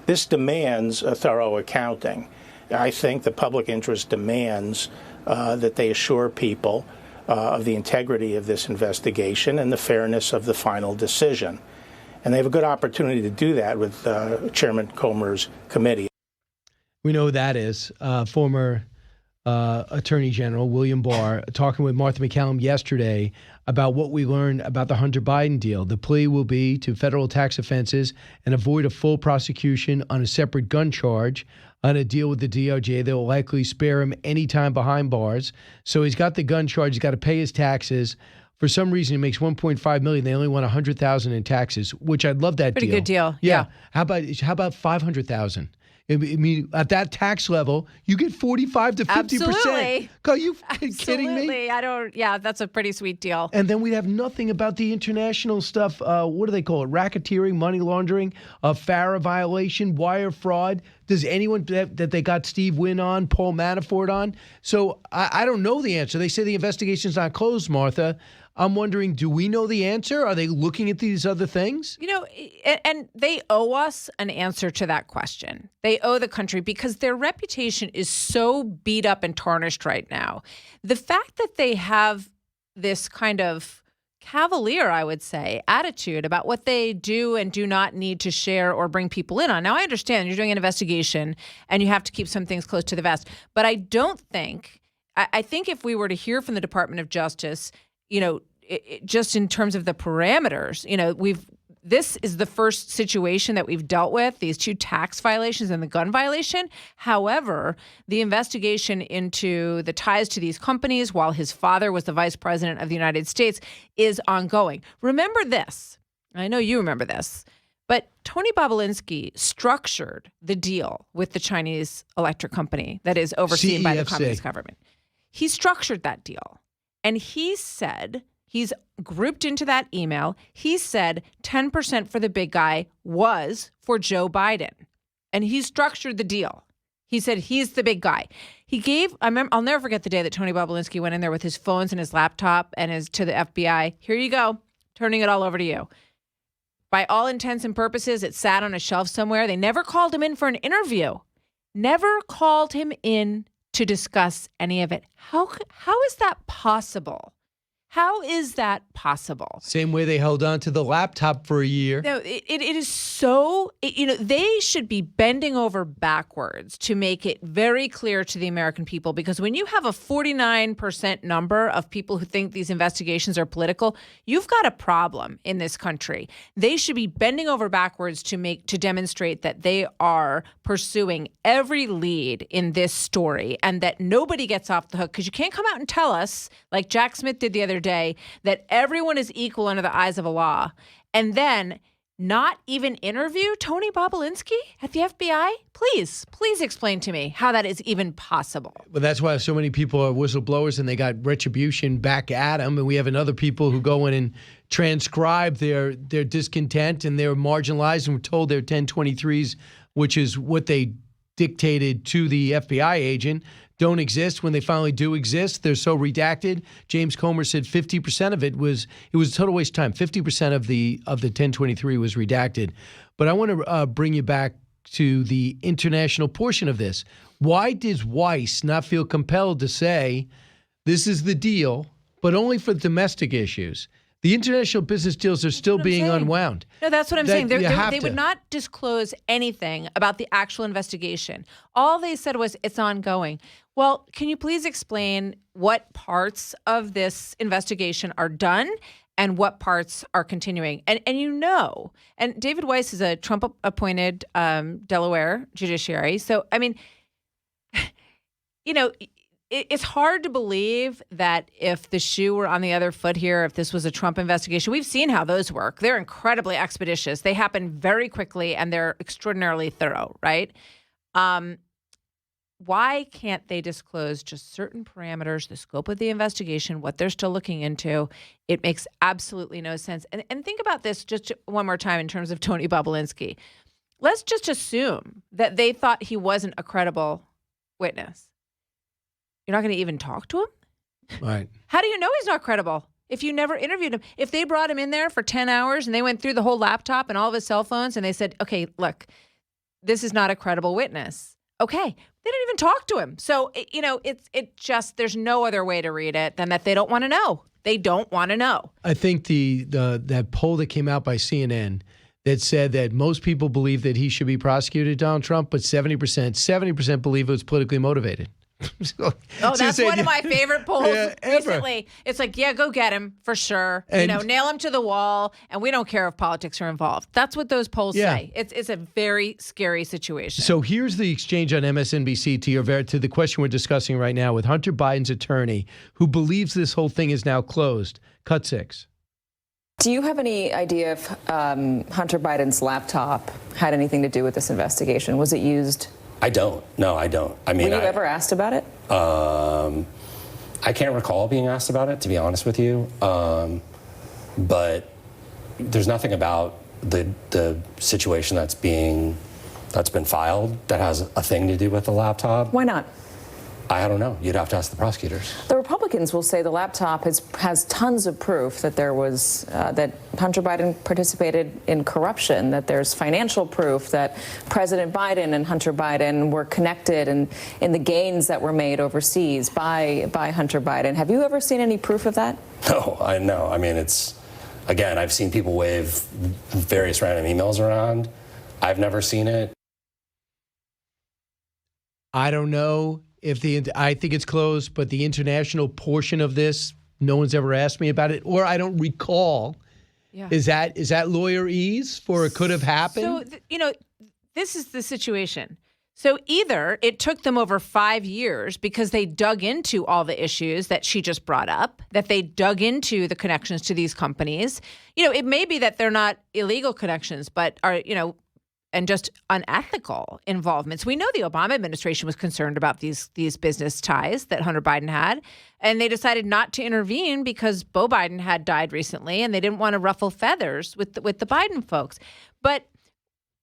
This demands a thorough accounting. I think the public interest demands that they assure people of the integrity of this investigation and the fairness of the final decision. And they have a good opportunity to do that with Chairman Comer's committee. We know who that is. Former Attorney General William Barr talking with Martha MacCallum yesterday about what we learned about the Hunter Biden deal. The plea will be to federal tax offenses and avoid a full prosecution on a separate gun charge. On a deal with the DOJ, they'll likely spare him any time behind bars. So he's got the gun charge. He's got to pay his taxes. For some reason, he makes $1.5 million. They only want $100,000 in taxes, which I'd love that Pretty deal. good deal. Yeah. How about $500,000? I mean, at that tax level, you get 45 to 50%. Absolutely. Are you kidding me? Yeah, that's a pretty sweet deal. And then we have nothing about the international stuff. What do they call it? Racketeering, money laundering, FARA violation, wire fraud. Does anyone that they got Steve Wynn on, Paul Manafort on? So I don't know the answer. They say the investigation's not closed, Martha. I'm wondering, do we know the answer? Are they looking at these other things? You know, and they owe us an answer to that question. They owe the country because their reputation is so beat up and tarnished right now. The fact that they have this kind of cavalier, I would say, attitude about what they do and do not need to share or bring people in on. Now, I understand you're doing an investigation and you have to keep some things close to the vest, but I think if we were to hear from the Department of Justice, you know, just in terms of the parameters, you know, this is the first situation that we've dealt with, these two tax violations and the gun violation. However, the investigation into the ties to these companies while his father was the vice president of the United States is ongoing. Remember this. I know you remember this. But Tony Bobulinski structured the deal with the Chinese electric company that is overseen by the Communist government. He structured that deal. And he said, he's grouped into that email, he said 10% for the big guy was for Joe Biden. And he structured the deal. He said he's the big guy. I'll never forget the day that Tony Bobulinski went in there with his phones and his laptop and to the FBI. Here you go, turning it all over to you. By all intents and purposes, it sat on a shelf somewhere. They never called him in for an interview. Never called him in to discuss any of it. How is that possible? How is that possible? Same way they held on to the laptop for a year. No, it is so, they should be bending over backwards to make it very clear to the American people, because when you have a 49% number of people who think these investigations are political, you've got a problem in this country. They should be bending over backwards to demonstrate that they are pursuing every lead in this story and that nobody gets off the hook, because you can't come out and tell us, like Jack Smith did the other day, that everyone is equal under the eyes of a law, and then not even interview Tony Bobulinski at the FBI? Please explain to me how that is even possible. Well, that's why so many people are whistleblowers and they got retribution back at them. And we have other people who go in and transcribe their discontent, and they're marginalized and we're told they're 1023s, which is what they dictated to the FBI agent, don't exist. When they finally do exist, they're so redacted. James Comer said 50% of it was a total waste of time. 50% of the 1023 was redacted. But I want to bring you back to the international portion of this. Why does Weiss not feel compelled to say this is the deal, but only for domestic issues? The international business deals are still being unwound. No, that's what I'm saying. They would not disclose anything about the actual investigation. All they said was it's ongoing. Well, can you please explain what parts of this investigation are done and what parts are continuing? And David Weiss is a Trump-appointed Delaware judiciary. So, I mean, it's hard to believe that if the shoe were on the other foot here, if this was a Trump investigation, we've seen how those work. They're incredibly expeditious. They happen very quickly and they're extraordinarily thorough, right? Why can't they disclose just certain parameters, the scope of the investigation, what they're still looking into? It makes absolutely no sense. And think about this just one more time in terms of Tony Bobulinski. Let's just assume that they thought he wasn't a credible witness. You're not going to even talk to him? Right. How do you know he's not credible if you never interviewed him? If they brought him in there for 10 hours and they went through the whole laptop and all of his cell phones and they said, okay, look, this is not a credible witness. Okay. They didn't even talk to him. So, it just, there's no other way to read it than that they don't want to know. They don't want to know. I think that poll that came out by CNN that said that most people believe that he should be prosecuted, Donald Trump, but 70% believe it was politically motivated. That's one of my favorite polls recently. It's like, yeah, go get him for sure. And, nail him to the wall, and we don't care if politics are involved. That's what those polls say. It's a very scary situation. So here's the exchange on MSNBC to the question we're discussing right now with Hunter Biden's attorney, who believes this whole thing is now closed. Cut 6. Do you have any idea if Hunter Biden's laptop had anything to do with this investigation? Was it used? I don't. No, I don't. I mean, were you ever asked about it? I can't recall being asked about it, to be honest with you. But there's nothing about the situation that's been filed that has a thing to do with the laptop. Why not? I don't know. You'd have to ask the prosecutors. The Republicans will say the laptop has tons of proof that there was that Hunter Biden participated in corruption, that there's financial proof that President Biden and Hunter Biden were connected in the gains that were made overseas by Hunter Biden. Have you ever seen any proof of that? No, I know. I mean, again, I've seen people wave various random emails around. I've never seen it. I don't know. I think it's closed, but the international portion of this, no one's ever asked me about it, or I don't recall. Yeah. Is that lawyer ease for it could have happened? So, this is the situation. So either it took them over 5 years because they dug into all the issues that she just brought up, that they dug into the connections to these companies. It may be that they're not illegal connections, but are, and just unethical involvements. We know the Obama administration was concerned about these business ties that Hunter Biden had, and they decided not to intervene because Beau Biden had died recently, and they didn't want to ruffle feathers with the Biden folks. But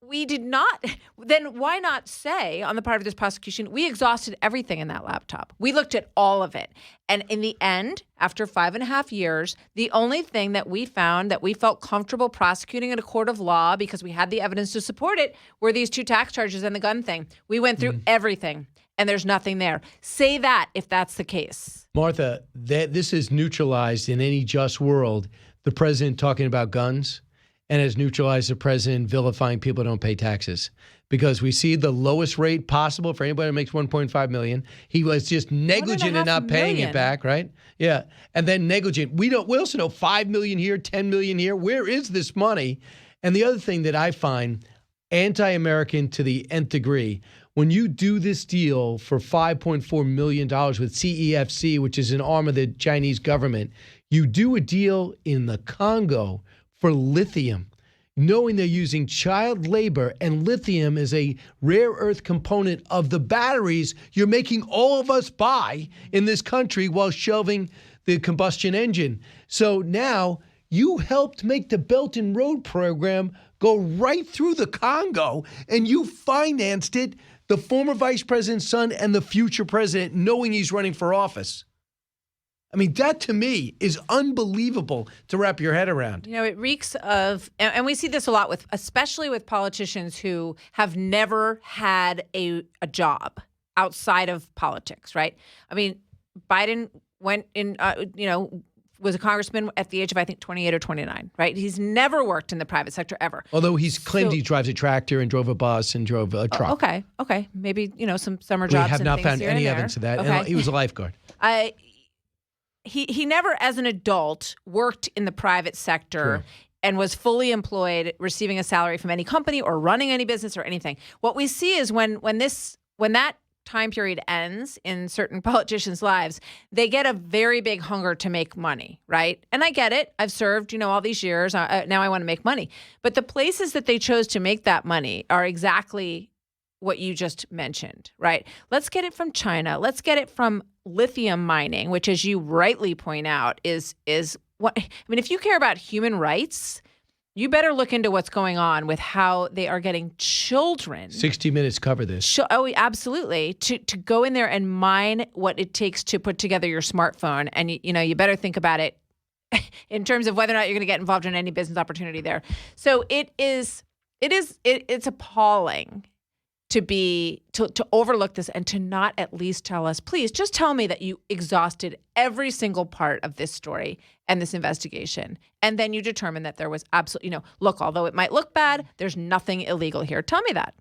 we did not. Then why not say on the part of this prosecution, we exhausted everything in that laptop. We looked at all of it. And in the end, after 5.5 years, the only thing that we found that we felt comfortable prosecuting in a court of law because we had the evidence to support it were these 2 tax charges and the gun thing. We went through everything, and there's nothing there. Say that if that's the case. Martha, this is neutralized in any just world, the president talking about guns, and has neutralized the president vilifying people who don't pay taxes, because we see the lowest rate possible for anybody who makes $1.5 million. He was just negligent in not paying it back, right? Yeah, and then negligent. We also know $5 million here, $10 million here. Where is this money? And the other thing that I find anti-American to the nth degree, when you do this deal for $5.4 million with CEFC, which is an arm of the Chinese government, you do a deal in the Congo for lithium, knowing they're using child labor, and lithium is a rare earth component of the batteries you're making all of us buy in this country while shelving the combustion engine. So now you helped make the Belt and Road program go right through the Congo, and you financed it, the former vice president's son and the future president, knowing he's running for office. I mean, that to me is unbelievable to wrap your head around. It reeks of, and we see this a lot especially with politicians who have never had a job outside of politics, right? I mean, Biden went in, was a congressman at the age of, I think, 28 or 29, right? He's never worked in the private sector ever. Although he's claimed he drives a tractor and drove a bus and drove a truck. Okay. Maybe, some summer jobs. We have not found any evidence of that. Okay. And he was a lifeguard. He never, as an adult, worked in the private sector and was fully employed, receiving a salary from any company or running any business or anything. What we see is when that time period ends in certain politicians' lives, they get a very big hunger to make money, right? And I get it. I've served, all these years. Now I want to make money. But the places that they chose to make that money are exactly what you just mentioned, right? Let's get it from China. Let's get it from lithium mining, which, as you rightly point out, is what, I mean, if you care about human rights, you better look into what's going on with how they are getting children. 60 Minutes cover this. Oh, absolutely. To go in there and mine what it takes to put together your smartphone. And, you better think about it in terms of whether or not you're going to get involved in any business opportunity there. So it's appalling to overlook this and to not at least tell us, please just tell me that you exhausted every single part of this story and this investigation. And then you determine that there was absolutely, look, although it might look bad, there's nothing illegal here. Tell me that.